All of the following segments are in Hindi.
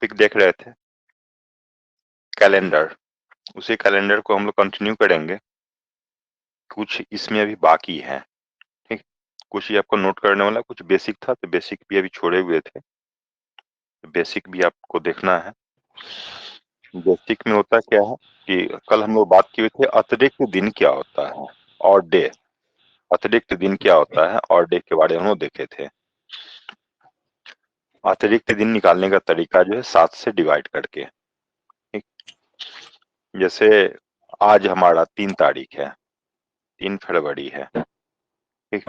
टॉपिक देख रहे थे कैलेंडर, उसी कैलेंडर को हम लोग कंटिन्यू करेंगे। कुछ इसमें अभी बाकी है, ठीक। कुछ ये आपको नोट करने वाला, कुछ बेसिक था तो बेसिक भी अभी छोड़े हुए थे, बेसिक भी आपको देखना है। बेसिक में होता क्या है कि कल हम लोग बात किए थे अतिरिक्त दिन क्या होता है और डे, अतिरिक्त दिन क्या होता है और डे के बारे में हम लोग देखे थे। अतिरिक्त दिन निकालने का तरीका जो है 7 से डिवाइड करके, ठीक। जैसे आज हमारा 3 तारीख है, 3 फरवरी है, ठीक।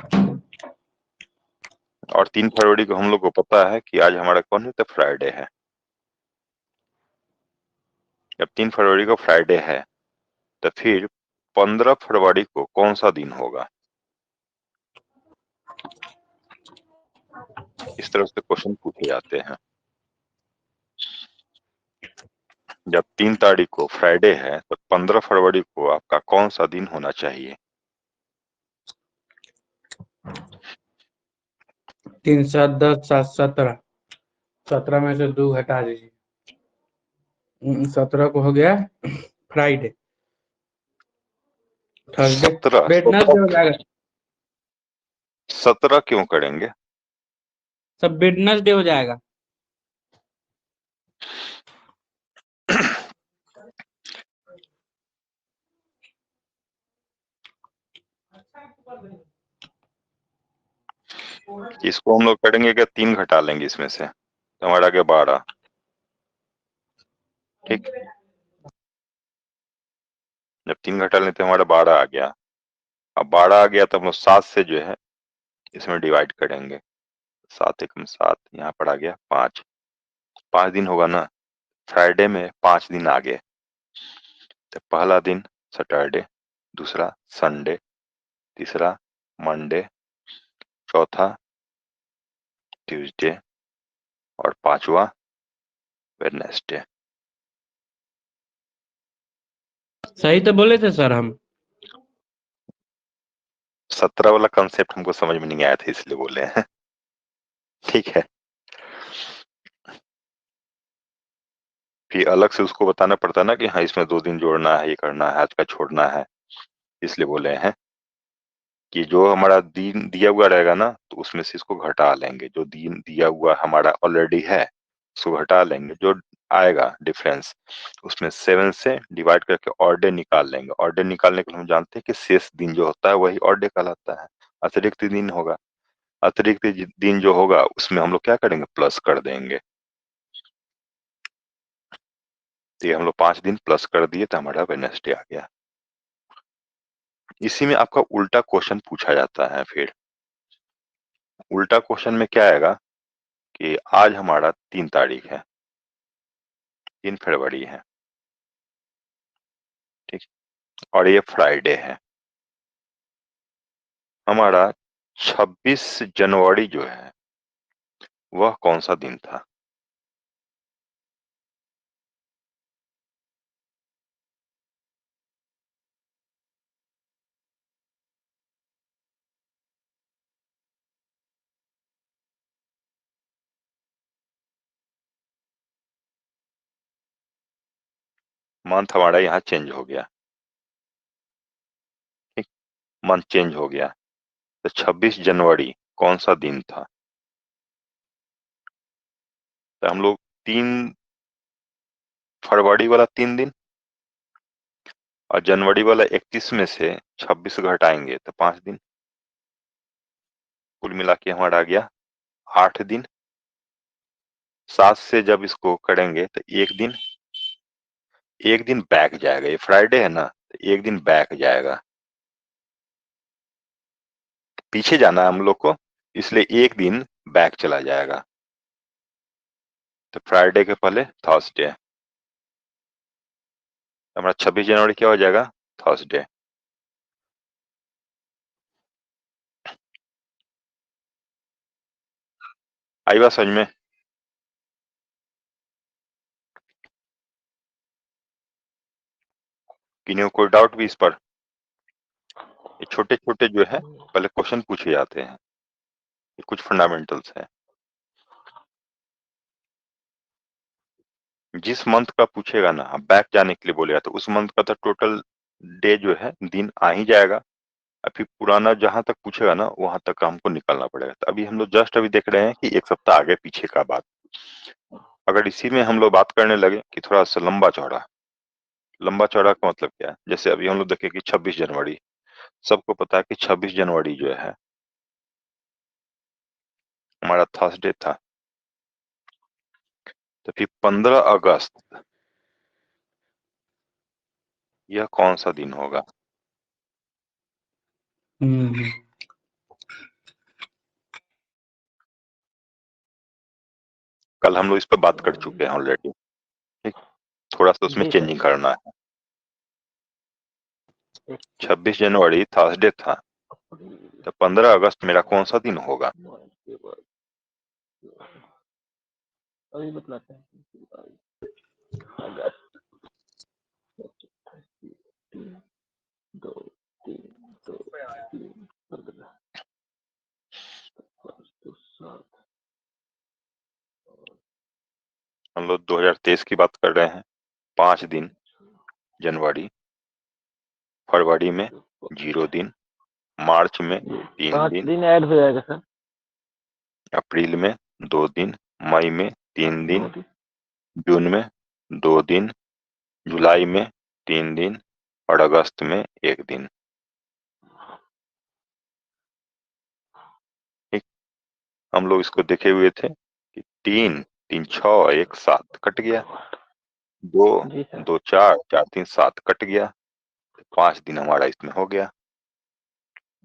और 3 फरवरी को हम लोग को पता है कि आज हमारा कौन है, तो फ्राइडे है। जब 3 फरवरी को फ्राइडे है तो फिर 15 फरवरी को कौन सा दिन होगा? इस तरह से क्वेश्चन पूछे जाते हैं। जब 3 तारीख को फ्राइडे है तो 15 फरवरी को आपका कौन सा दिन होना चाहिए? 3 7 10 7 17, 17 में से 2 घटा दीजिए। 17 को हो गया फ्राइडे, थर्सडे, 17 वेडनेसडे हो जाएगा। 17 क्यों करेंगे? सब वेडनेसडे हो जाएगा। इसको हम लोग करेंगे क्या, 3 घटा लेंगे इसमें से तो हमारा आ गया 12, ठीक। जब 3 घटा लेते तो हमारा 12 आ गया। अब 12 आ गया तो हम लोग 7 से जो है इसमें डिवाइड करेंगे। 7 एकम 7, यहाँ पर आ गया 5, 5 दिन होगा ना। फ्राइडे में 5 दिन आगे, तो पहला दिन सैटरडे, दूसरा संडे, तीसरा मंडे, चौथा ट्यूसडे और पांचवा वेडनेसडे। सही तो बोले थे सर हम। 17 वाला कंसेप्ट हमको समझ में नहीं आया था इसलिए बोले हैं। ठीक है, फिर अलग से उसको बताना पड़ता है ना कि हाँ इसमें 2 दिन जोड़ना है, ये करना है, आज का छोड़ना है, इसलिए बोले हैं कि जो हमारा दिन दिया हुआ रहेगा ना तो उसमें से इसको घटा लेंगे। जो दिन दिया हुआ हमारा ऑलरेडी है उसको घटा लेंगे, जो आएगा डिफरेंस उसमें 7 से डिवाइड करके और डे निकाल लेंगे। और डे निकालने के लिए हम जानते हैं कि शेष दिन जो होता है वही और डे कहलाता है, अतिरिक्त दिन होगा। अतिरिक्त दिन जो होगा उसमें हम लोग क्या करेंगे, प्लस कर देंगे। तो ये हम लोग 5 दिन प्लस कर दिए तो हमारा वेडनेसडे आ गया। इसी में आपका उल्टा क्वेश्चन पूछा जाता है। फिर उल्टा क्वेश्चन में क्या आएगा कि आज हमारा 3 तारीख है, 3 फरवरी है, ठीक। और ये फ्राइडे है। हमारा 26 जनवरी जो है वह कौन सा दिन था? मंथ हमारा यहाँ चेंज हो गया, ठीक। मंथ चेंज हो गया तो 26 जनवरी कौन सा दिन था? तो हम लोग 3 फरवरी वाला 3 दिन और जनवरी वाला 31 में से 26 घटाएंगे तो 5 दिन, कुल मिला के हमारा आ गया 8 दिन। 7 से जब इसको करेंगे तो एक दिन बैक जाएगा। ये फ्राइडे है ना तो एक दिन बैक जाएगा, पीछे जाना है हम लोग को, इसलिए एक दिन बैक चला जाएगा। तो फ्राइडे के पहले थर्सडे, हमारा 26 जनवरी क्या हो जाएगा, थर्सडे। आई बात समझ में? किन्हीं को कोई डाउट भी इस पर? ये छोटे छोटे जो है पहले क्वेश्चन पूछे जाते हैं, ये कुछ फंडामेंटल्स है। जिस मंथ का पूछेगा ना, बैक जाने के लिए बोलेगा तो उस मंथ का तो टोटल डे जो है दिन आ ही जाएगा, और फिर पुराना जहां तक पूछेगा ना वहां तक का हमको निकलना पड़ेगा। तो अभी हम लोग जस्ट अभी देख रहे हैं कि एक सप्ताह आगे पीछे का बात। अगर इसी में हम लोग बात करने लगे कि थोड़ा सा लंबा चौड़ा, लंबा चौड़ा का मतलब क्या है, जैसे अभी हम लोग देखें कि 26 जनवरी, सबको पता है कि 26 जनवरी जो है हमारा थर्सडे था। तो फिर 15 अगस्त यह कौन सा दिन होगा? हम्म। कल हम लोग इस पर बात कर चुके हैं ऑलरेडी, ठीक, थोड़ा सा उसमें जी सर। चेंजिंग करना है। 26 जनवरी थर्सडे था, तो 15 अगस्त मेरा कौन सा दिन होगा? अभी बतलाते हैं। अगस्त, दो तीन दो तीन 15 7 हम लोग 2023 की बात कर रहे हैं। 5 दिन जनवरी, फरवरी में 0 दिन, मार्च में 3 5 दिन, दिन ऐड हो जाएगा सर। अप्रैल में 2 दिन, मई में 3 दिन, 2 दिन। जून में 2 दिन, जुलाई में 3 दिन और अगस्त में 1 दिन। ठीक, हम लोग इसको देखे हुए थे कि 3 3 6 1 7 कट गया, 2 जी सर। 2 4 4 3 7 कट गया, 5 दिन हमारा इसमें हो गया।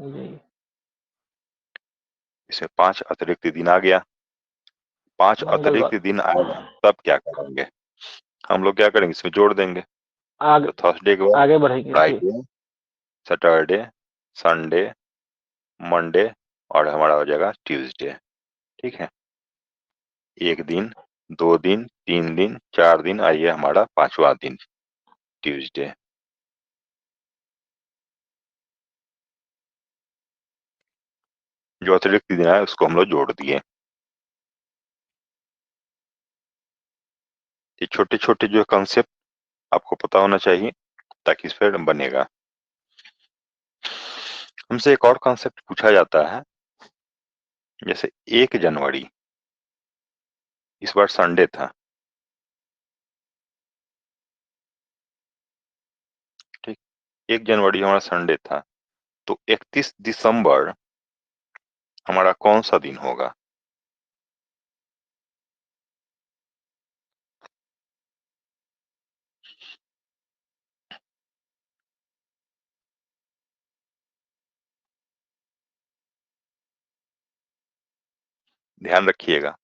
जी इसमें 5 अतिरिक्त दिन आ गया। 5 अतिरिक्त मंगलवार दिन आएगा तब क्या करेंगे? हम लोग क्या करेंगे, इसमें जोड़ देंगे। आगे तो थर्सडे के बाद आगे बढ़ेंगे जी। फ्राइडे, सैटरडे, संडे, मंडे और हमारा हो जाएगा ट्यूसडे। ठीक है, 1 दिन, 2 दिन, 3 दिन, 4 दिन, आइए हमारा 5वां दिन ट्यूसडे। जो अतिरिक्त दिन आया उसको हम लोग जोड़ दिए। ये छोटे छोटे जो कंसेप्ट आपको पता होना चाहिए ताकि इस पर बनेगा। हमसे एक और कॉन्सेप्ट पूछा जाता है, जैसे 1 जनवरी, इस बार संडे था, ठीक, 1 जनवरी हमारा संडे था, तो 31 दिसंबर हमारा कौन सा दिन होगा? ध्यान रखिएगा,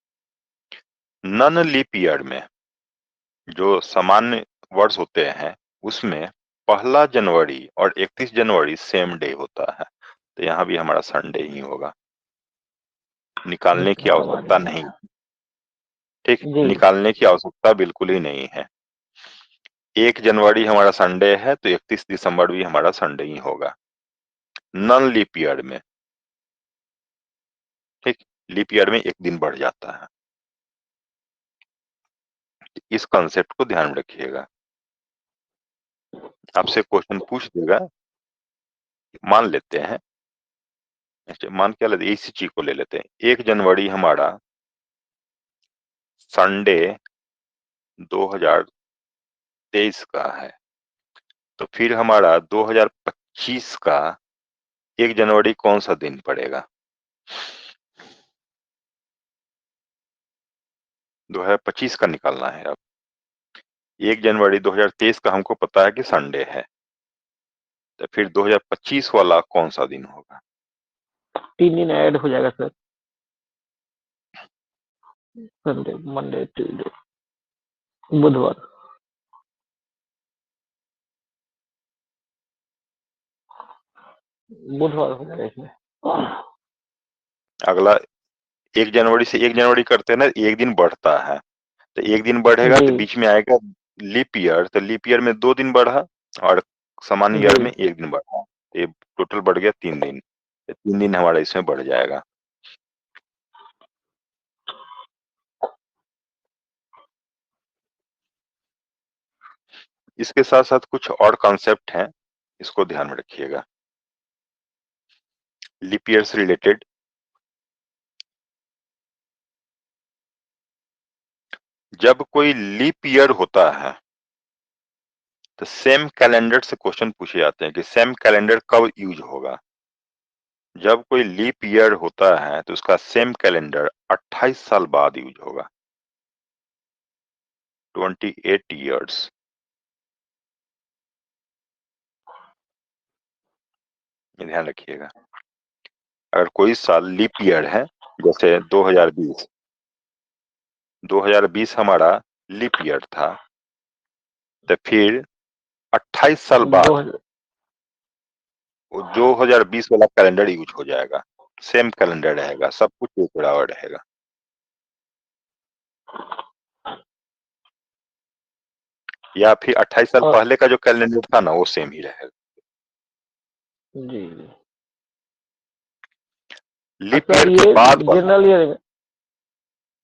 नन लीप ईयर में जो सामान्य वर्ष होते हैं उसमें 1 जनवरी और 31 जनवरी सेम डे होता है, तो यहाँ भी हमारा संडे ही होगा। निकालने की आवश्यकता नहीं, ठीक, जी निकालने की आवश्यकता बिल्कुल ही नहीं है। 1 जनवरी हमारा संडे है तो 31 दिसंबर भी हमारा संडे ही होगा, नन लीप ईयर में। ठीक, लीप ईयर में 1 दिन बढ़ जाता है। इस कंसेप्ट को ध्यान में रखिएगा। आपसे क्वेश्चन पूछ देगा, मान लेते हैं, मान क्या लेते हैं, इसी चीज को ले लेते हैं, 1 जनवरी हमारा संडे 2023 का है, तो फिर हमारा 2025 का 1 जनवरी कौन सा दिन पड़ेगा? 2025 का निकालना है। अब 1 जनवरी 2023 का हमको पता है कि संडे है, तो फिर 2025 वाला कौन सा दिन होगा? 3 दिन ऐड हो जाएगा सर। संडे, मंडे, ट्यूसडे, बुधवार। बुधवार हो जाएगा इसमें। अगला 1 जनवरी से 1 जनवरी करते हैं ना, 1 दिन बढ़ता है, तो 1 दिन बढ़ेगा तो जी बीच में आएगा लीप ईयर, तो लीप ईयर में 2 दिन बढ़ा और सामान्य ईयर जी में 1 दिन बढ़ा, तो ये टोटल बढ़ गया 3 दिन, तो 3 दिन हमारा इसमें बढ़ जाएगा। इसके साथ साथ कुछ और कॉन्सेप्ट हैं, इसको ध्यान में रखिएगा। लीप ईयर से रिलेटेड जब कोई लीप ईयर होता है तो सेम कैलेंडर से क्वेश्चन पूछे जाते हैं कि सेम कैलेंडर कब यूज होगा। जब कोई लीप ईयर होता है तो उसका सेम कैलेंडर 28 साल बाद यूज होगा, 28 ईयर्स। ये ध्यान रखिएगा। अगर कोई साल लीप ईयर है, जैसे 2020 हमारा लीप ईयर था, तो फिर 28 साल बाद 2020 वाला कैलेंडर यूज हो जाएगा, सेम कैलेंडर रहेगा, सब कुछ एक बराबर रहेगा। या फिर 28 साल पहले का जो कैलेंडर था ना, वो सेम ही रहेगा। जी लीप ईयर के बाद जनरल ईयर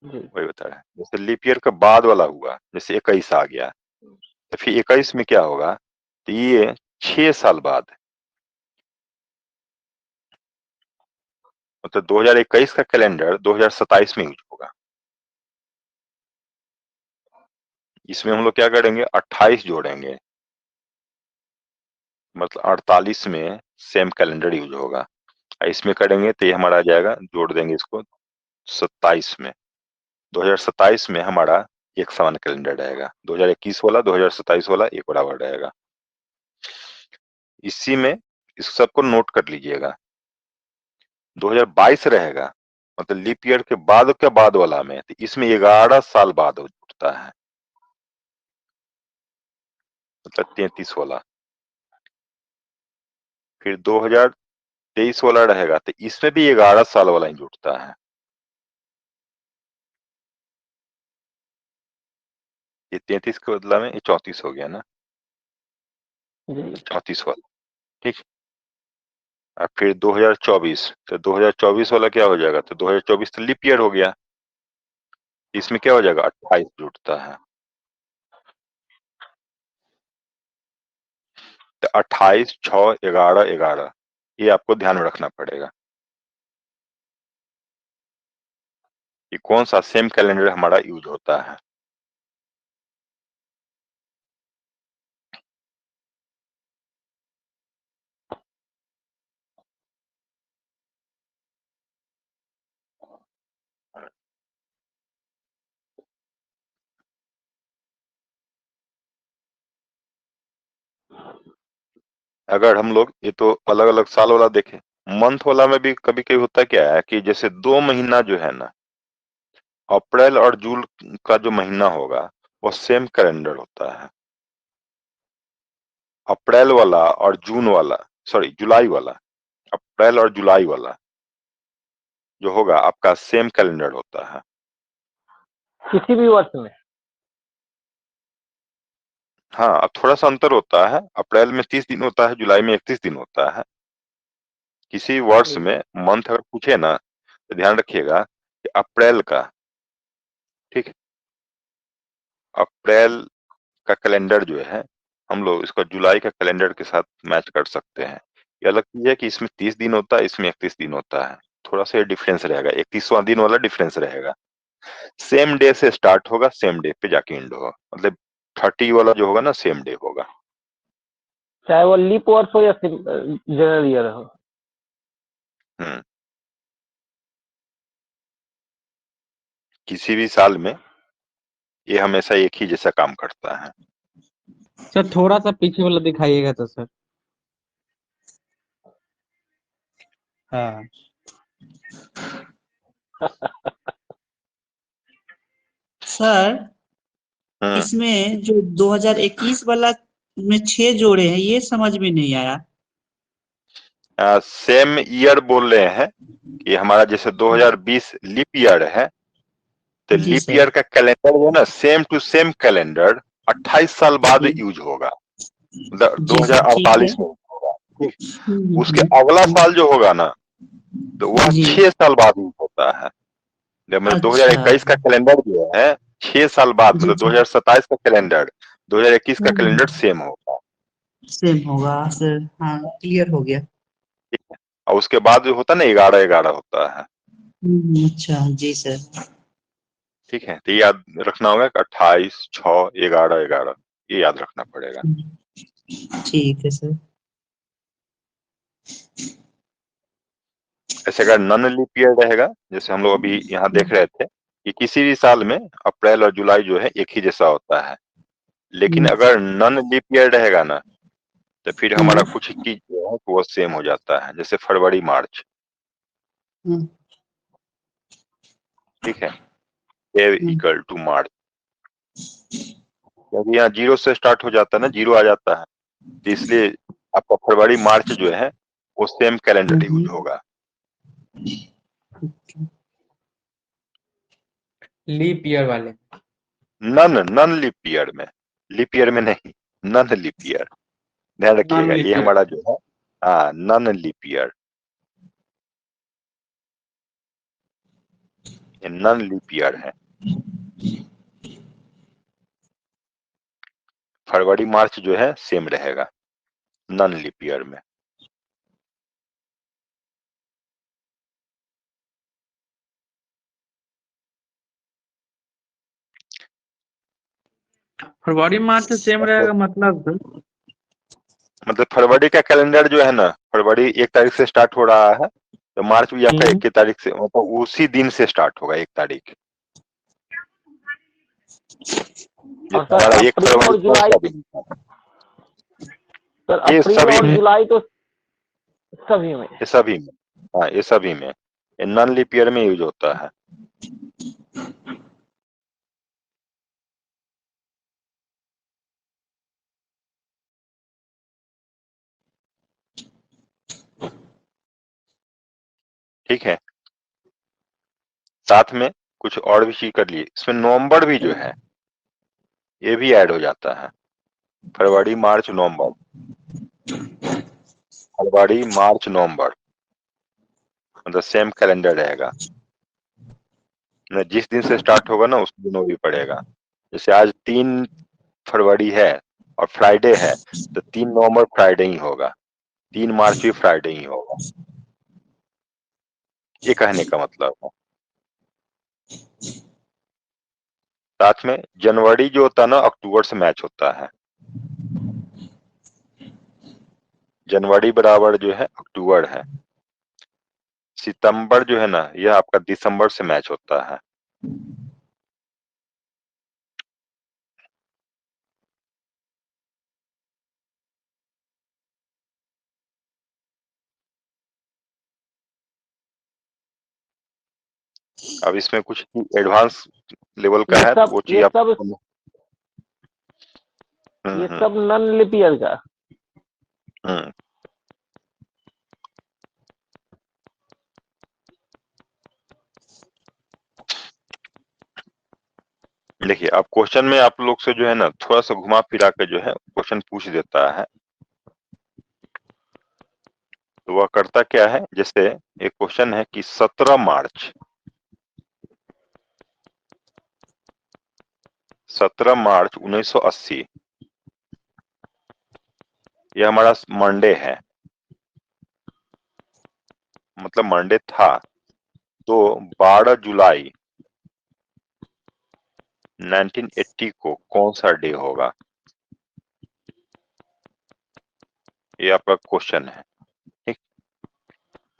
वही बता रहा है, जैसे लीप ईयर के बाद वाला हुआ, जैसे 21 आ गया, तो फिर 21 में क्या होगा, तो ये 6 साल बाद, मतलब 2021 का कैलेंडर 2027 में यूज होगा। इसमें हम लोग क्या करेंगे, 28 जोड़ेंगे, मतलब 48 में सेम कैलेंडर यूज होगा। इसमें करेंगे तो ये हमारा आ जाएगा, जोड़ देंगे इसको 27 में, 2027 में हमारा एक समान कैलेंडर रहेगा, 2021 वाला 2027 वाला एक बराबर रहेगा। इसी में इस सबको नोट कर लीजिएगा। 2022 रहेगा, मतलब लीप ईयर के बाद वाला में, तो इसमें 11 साल बाद जुड़ता है, मतलब 33 वाला। फिर 2023 वाला रहेगा, तो इसमें भी 11 साल वाला ही जुड़ता है। ये 33 के बदला में ये 34 हो गया ना, 34 वाला, ठीक। और फिर 2024, तो 2024 वाला क्या हो जाएगा, तो 2024 तो लीप ईयर हो गया, इसमें क्या हो जाएगा, 28 जुड़ता है। तो 28, 6, 11, 11, ये आपको ध्यान में रखना पड़ेगा कि कौन सा सेम कैलेंडर हमारा यूज होता है। अगर हम लोग ये तो अलग अलग साल वाला देखें, मंथ वाला में भी कभी कभी होता क्या है कि जैसे 2 महीना जो है ना, अप्रैल और जून का जो महीना होगा वो सेम कैलेंडर होता है। अप्रैल वाला और जून वाला, सॉरी जुलाई वाला, अप्रैल और जुलाई वाला जो होगा आपका सेम कैलेंडर होता है किसी भी वर्ष में। हाँ, अब थोड़ा सा अंतर होता है, अप्रैल में 30 दिन होता है, जुलाई में 31 दिन होता है। किसी वर्ष में मंथ अगर पूछे ना तो ध्यान रखिएगा कि अप्रैल का, ठीक, अप्रैल का कैलेंडर जो है हम लोग इसको जुलाई का कैलेंडर के साथ मैच कर सकते हैं। ये अलग चीज है कि इसमें 30 दिन होता है, इसमें 31 दिन होता है, थोड़ा सा डिफरेंस रहेगा, 31वां दिन वाला डिफरेंस रहेगा। सेम डे से स्टार्ट होगा, सेम डे पे जाके एंड होगा, मतलब 30 वाला जो होगा ना सेम डे होगा, चाहे वो लीप वर्ष हो या जनरल ईयर हो। किसी भी साल में ये हमेशा एक ही जैसा काम करता है। सर थोड़ा सा पीछे वाला दिखाइएगा तो सर। हाँ सर इसमें जो 2021 वाला में 6 जोड़े हैं, ये समझ में नहीं आया। सेम ईयर बोल रहे हैं कि हमारा जैसे 2020 लीप ईयर है, तो जी लीप सर। ईयर का कैलेंडर जो है ना, सेम टू सेम कैलेंडर 28 साल बाद यूज होगा, मतलब जी सर, ठीक 2048 है। में होगा। उसके अगला साल जो होगा ना, तो वह जी 6 साल बाद यूज होता है। जब मतलब अच्छा 2021 का कैलेंडर जो है 6 साल बाद, जी मतलब जी 2027 का कैलेंडर 2021 का कैलेंडर सेम होगा, सेम होगा सर, हाँ क्लियर हो गया। ठीक है। और उसके बाद जो होता है ना 11-11 होता है, अच्छा जी सर। ठीक है। तो ये याद रखना होगा कि 28, 6, 11-11 ये याद रखना पड़ेगा। ठीक है सर। ऐसे अगर नॉन लीप ईयर रहेगा, जैसे हम लोग अभी यहाँ देख रहे थे कि किसी भी साल में अप्रैल और जुलाई जो है एक ही जैसा होता है, लेकिन अगर नॉन लीप ईयर रहेगा ना तो फिर हमारा कुछ चीज जो है वो सेम हो जाता है, जैसे फरवरी मार्च, ठीक है, इक्वल टू मार्च, क्योंकि यहाँ 0 से स्टार्ट हो जाता है ना, 0 आ जाता है, तो इसलिए आपका फरवरी मार्च जो है वो सेम कैलेंडर यूज होगा। लीप ईयर वाले। नॉन लीप ईयर में नहीं, नॉन लीप ईयर, ध्यान रखिएगा Non-leap ये year। हमारा जो है नॉन लीप ईयर, ये नॉन लीप ईयर है। फरवरी मार्च जो है सेम रहेगा नॉन लीप ईयर में। फरवरी मार्च सेम रहेगा मतलब सर? मतलब फरवरी का कैलेंडर जो है ना, फरवरी 1 तारीख से स्टार्ट हो रहा है, तो मार्च भी आपका 1 तारीख से, मतलब उसी दिन से स्टार्ट होगा 1 तारीख। और सर हमारा 1 अप्रैल फरवरी और कौन जुलाई, सा दिन था? सर ये अप्रैल सभी और में, जुलाई तो सभी में। ये सभी में, हाँ ये सभी में, ये नॉन लीप ईयर में यूज होता है। ठीक है, साथ में कुछ और भी चीज कर लिए, इसमें नवंबर भी जो है ये भी ऐड हो जाता है, फरवरी मार्च नवंबर, फरवरी मार्च नवंबर, मतलब सेम कैलेंडर रहेगा, जिस दिन से स्टार्ट होगा ना उस दिन वो भी पड़ेगा। जैसे आज 3 फरवरी है और फ्राइडे है, तो 3 नवंबर फ्राइडे ही होगा, 3 मार्च भी फ्राइडे ही होगा, ये कहने का मतलब है। साथ में जनवरी जो होता है ना अक्टूबर से मैच होता है, जनवरी बराबर जो है अक्टूबर है, सितंबर जो है ना यह आपका दिसंबर से मैच होता है। अब इसमें कुछ एडवांस लेवल का है, तो वो चीज ये आप सब नॉन लीप ईयर का। देखिए अब क्वेश्चन में आप लोग से जो है ना थोड़ा सा घुमा फिरा के जो है क्वेश्चन पूछ देता है, तो वह करता क्या है, जैसे एक क्वेश्चन है कि 17 मार्च 1980 ये हमारा मंडे है, मतलब मंडे था, तो 12 जुलाई 1980 को कौन सा डे होगा, ये आपका क्वेश्चन है। ठीक,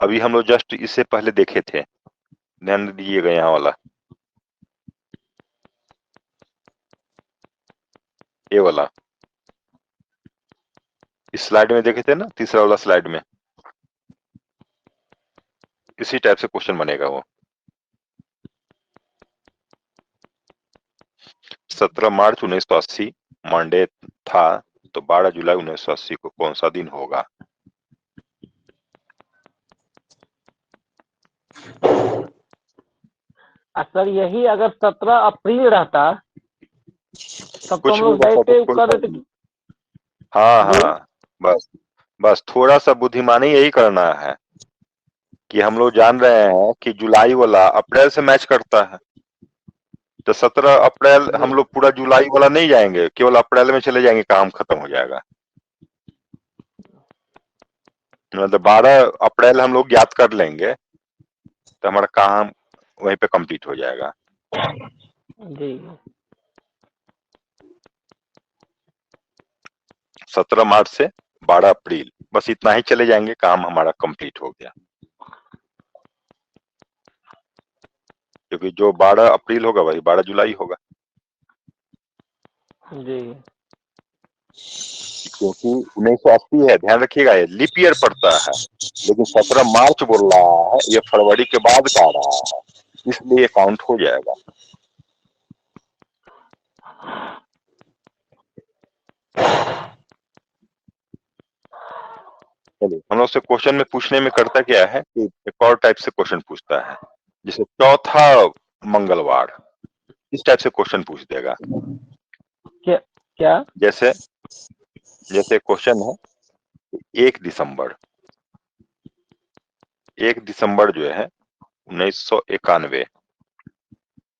अभी हम लोग जस्ट इससे पहले देखे थे, ध्यान दीजिएगा यहाँ वाला, ये वाला इस स्लाइड में देखे थे ना, तीसरा वाला स्लाइड में, इसी टाइप से क्वेश्चन बनेगा वो। 17 मार्च 1980 मंडे था, तो 12 जुलाई 1980 को कौन सा दिन होगा। सर यही अगर 17 अप्रैल रहता तब तो कुछ हम भी लोग बता डायरेक्ट कोई कर फर्क देते। नहीं। हाँ, बस बस थोड़ा सा बुद्धिमानी यही करना है कि हम लोग जान रहे हैं कि जुलाई वाला अप्रैल से मैच करता है, तो 17 अप्रैल हम लोग पूरा जुलाई वाला नहीं जाएंगे, केवल अप्रैल में चले जाएंगे, काम खत्म हो जाएगा। मतलब 12 अप्रैल हम लोग याद कर लेंगे तो हमारा काम वहीं पे कंप्लीट हो जाएगा। जी 17 मार्च से 12 अप्रैल, बस इतना ही चले जाएंगे, काम हमारा कंप्लीट हो गया। क्योंकि जो 12 अप्रैल होगा वही 12 जुलाई होगा, जी क्योंकि 1980 है, ध्यान रखिएगा, ये लीप ईयर पड़ता है, लेकिन 17 मार्च बोल रहा है, ये फरवरी के बाद का आ रहा है, इसलिए ये काउंट हो जाएगा। चलिए, हम लोग से क्वेश्चन में पूछने में करता क्या है कि एक और टाइप से क्वेश्चन पूछता है, जैसे चौथा मंगलवार, इस टाइप से क्वेश्चन पूछ देगा। क्या जैसे जैसे क्वेश्चन है 1 दिसंबर, 1 दिसंबर जो है 1991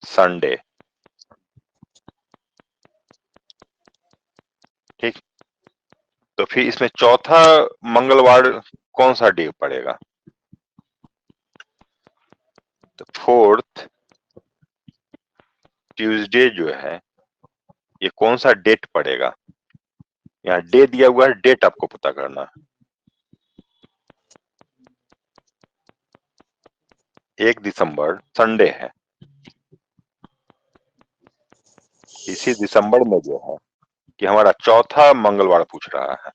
संडे, ठीक। तो फिर इसमें चौथा मंगलवार कौन सा डे पड़ेगा? तो 4th ट्यूसडे जो है, ये कौन सा डेट पड़ेगा? यहाँ डे दिया हुआ है, डेट आपको पता करना है। 1 दिसंबर संडे है, इसी दिसंबर में जो है कि हमारा चौथा मंगलवार पूछ रहा है,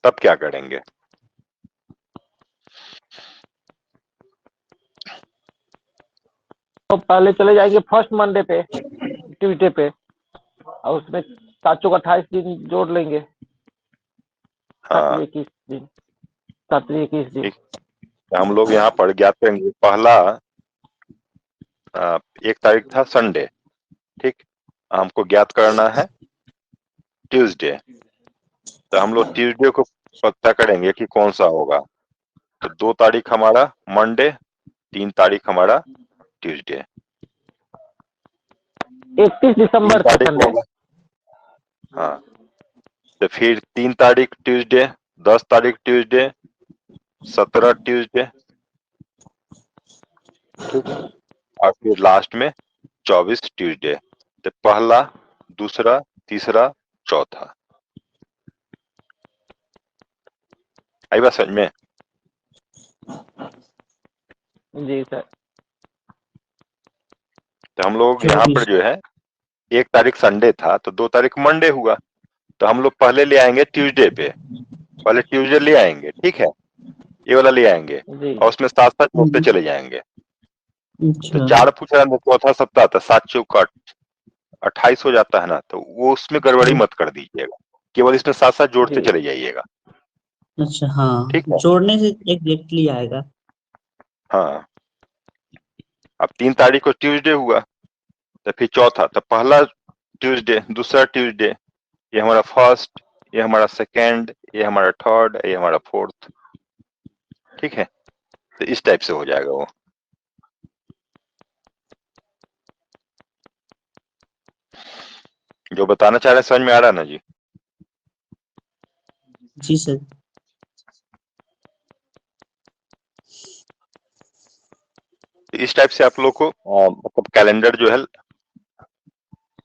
तब क्या करेंगे? तो पहले चले जाएंगे फर्स्ट मंडे पे, ट्यूसडे पे, और उसमें 7 चौक 28 दिन जोड़ लेंगे। हाँ 7 दिन 21 दिन। ठीक, तो हम लोग यहाँ पर ज्ञात करेंगे। पहला 1 तारीख था संडे, ठीक, हमको ज्ञात करना है ट्यूसडे, तो हम लोग ट्यूसडे को पता करेंगे कि कौन सा होगा। तो 2 तारीख हमारा मंडे, 3 तारीख हमारा ट्यूसडे, 31 3 दिसंबर का तारीख संडे। होगा। हाँ, तो फिर 3 तारीख ट्यूसडे, 10 तारीख ट्यूसडे, 17 ट्यूसडे, ठीक, और फिर लास्ट में 24 ट्यूसडे। तो पहला, दूसरा, तीसरा, चौथा। आई बात समझ में? जी सर। तो हम लोग यहाँ पर जो है 1 तारीख संडे था तो 2 तारीख मंडे हुआ, तो हम लोग पहले ले आएंगे ट्यूसडे पे, पहले ट्यूसडे ले आएंगे, ठीक है, ये वाला ले आएंगे जी और उसमें साथ साथ जोड़ते चले जाएंगे। तो अच्छा 4 पूछ रहा है, चौथा सप्ताह था, 7 चौक 28 हो जाता है ना, तो वो उसमें गड़बड़ी मत कर दीजिएगा, केवल इसमें साथ साथ जोड़ते जी चले जाइएगा, अच्छा हाँ, ठीक है। जोड़ने से एग्जैक्टली आएगा। हाँ, अब 3 तारीख को ट्यूसडे हुआ, तो फिर चौथा, तो पहला ट्यूसडे, दूसरा ट्यूसडे, ये हमारा फर्स्ट, ये हमारा सेकेंड, ये हमारा थर्ड, ये हमारा फोर्थ, ठीक है। तो इस टाइप से हो जाएगा वो। जो बताना चाह रहे हैं समझ में आ रहा है ना जी? जी सर। इस टाइप से आप लोग को मतलब कैलेंडर जो है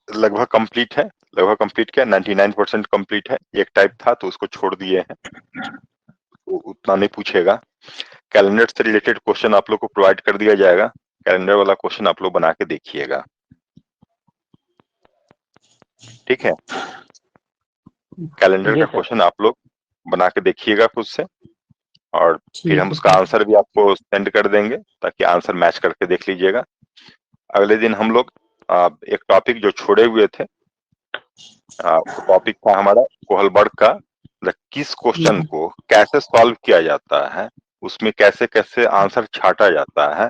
लगभग कंप्लीट है, लगभग कंप्लीट क्या 99% कंप्लीट है। एक टाइप था तो उसको छोड़ दिए हैं, तो उतना नहीं पूछेगा। कैलेंडर से रिलेटेड क्वेश्चन आप लोग को प्रोवाइड कर दिया जाएगा, कैलेंडर वाला क्वेश्चन आप लोग बना के देखिएगा, ठीक है। कैलेंडर जी का सर। क्वेश्चन आप लोग बना के देखिएगा खुद से, और फिर हम ठीक है उसका सर। आंसर भी आपको सेंड कर देंगे ताकि आंसर मैच करके देख लीजिएगा। अगले दिन हम लोग एक टॉपिक जो छोड़े हुए थे, टॉपिक था हमारा कोहलबर्ग का, किस क्वेश्चन को कैसे सॉल्व किया जाता है, उसमें कैसे कैसे आंसर छाटा जाता है।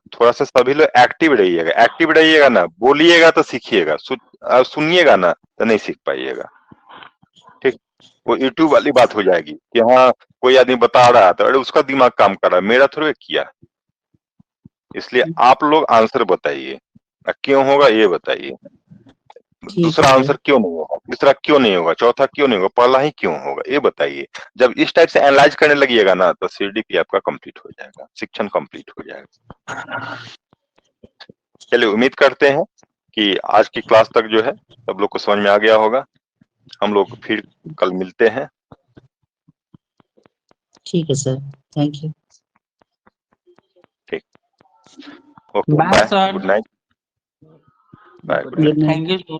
थोड़ा सा सभी लोग एक्टिव रहिएगा ना, बोलिएगा तो सीखिएगा, सुनिएगा ना तो नहीं सीख पाइएगा, ठीक। वो यूट्यूब वाली बात हो जाएगी कि हाँ कोई आदमी बता रहा था, अरे उसका दिमाग काम कर रहा है, मेरा थोड़े किया, इसलिए आप लोग आंसर बताइए, क्यों होगा ये बताइए। ठीक दूसरा है। आंसर क्यों नहीं होगा, तीसरा क्यों नहीं होगा, चौथा क्यों नहीं होगा, पहला ही क्यों होगा, ये बताइए। जब इस टाइप से एनालाइज करने लगिएगा ना, तो सीडीपी आपका कंप्लीट हो जाएगा, शिक्षण कंप्लीट हो जाएगा। चलिए, उम्मीद करते हैं कि आज की क्लास तक जो है सब लोग को समझ में आ गया होगा। हम लोग फिर कल मिलते हैं। ठीक है सर, थैंक यू। ठीक, okay, bye bye, sir. Good night, bye, good night. Good night. Thank you.